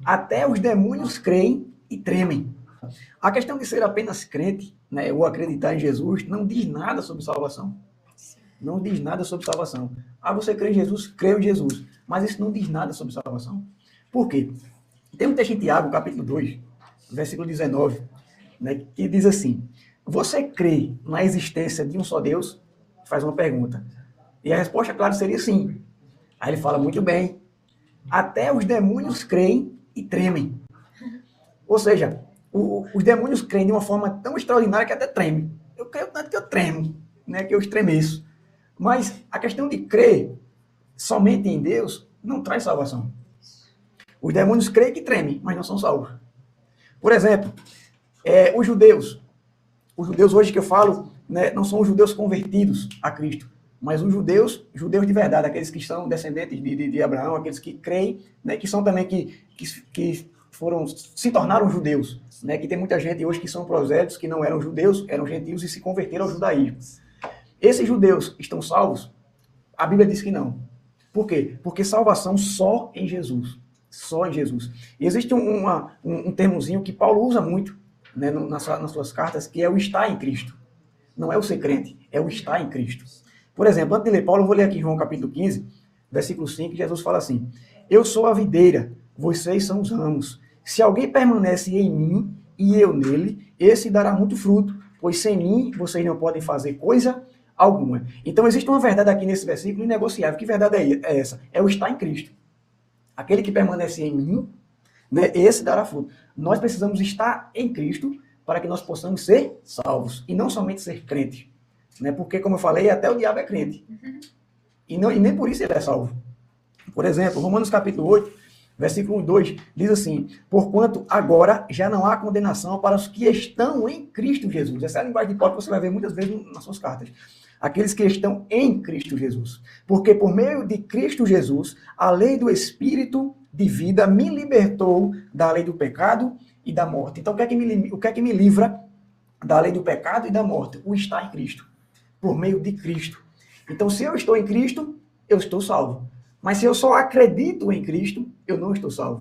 Até os demônios creem e tremem. A questão de ser apenas crente, né, ou acreditar em Jesus, não diz nada sobre salvação. Não diz nada sobre salvação. Ah, você crê em Jesus? Creio em Jesus. Mas isso não diz nada sobre salvação. Por quê? Tem um texto em Tiago, capítulo 2, versículo 19, né, que diz assim: você crê na existência de um só Deus? Faz uma pergunta. E a resposta, claro, seria sim. Aí ele fala, muito bem. Até os demônios creem e tremem. Ou seja, os demônios creem de uma forma tão extraordinária que até tremem. Eu creio tanto que eu tremo, né, que eu estremeço. Mas a questão de crer somente em Deus não traz salvação. Os demônios creem que tremem, mas não são salvos. Por exemplo, os judeus hoje que eu falo, né, não são os judeus convertidos a Cristo, mas os judeus de verdade, aqueles que são descendentes de Abraão, aqueles que creem, né, que são também que se tornaram judeus, né, que tem muita gente hoje que são prosélitos, que não eram judeus, eram gentios e se converteram ao judaísmo. Esses judeus estão salvos? A Bíblia diz que não. Por quê? Porque salvação só em Jesus. Só em Jesus. E existe um termozinho que Paulo usa muito, né, nas suas cartas, que é o estar em Cristo. Não é o ser crente, é o estar em Cristo. Por exemplo, antes de ler Paulo, eu vou ler aqui João capítulo 15, versículo 5, Jesus fala assim: eu sou a videira, vocês são os ramos. Se alguém permanece em mim e eu nele, esse dará muito fruto, pois sem mim vocês não podem fazer coisa alguma. Então existe uma verdade aqui nesse versículo inegociável. Que verdade é essa? É o estar em Cristo. Aquele que permanece em mim, né, esse dará fruto. Nós precisamos estar em Cristo para que nós possamos ser salvos e não somente ser crentes, né? Porque, como eu falei, até o diabo é crente. E nem por isso ele é salvo. Por exemplo, Romanos capítulo 8, versículo 2, diz assim: porquanto agora já não há condenação para os que estão em Cristo Jesus. Essa é a linguagem de Paulo que você vai ver muitas vezes nas suas cartas. Aqueles que estão em Cristo Jesus. Porque por meio de Cristo Jesus, a lei do Espírito de vida me libertou da lei do pecado e da morte. Então, o que é que me livra da lei do pecado e da morte? O estar em Cristo. Por meio de Cristo. Então, se eu estou em Cristo, eu estou salvo. Mas se eu só acredito em Cristo, eu não estou salvo.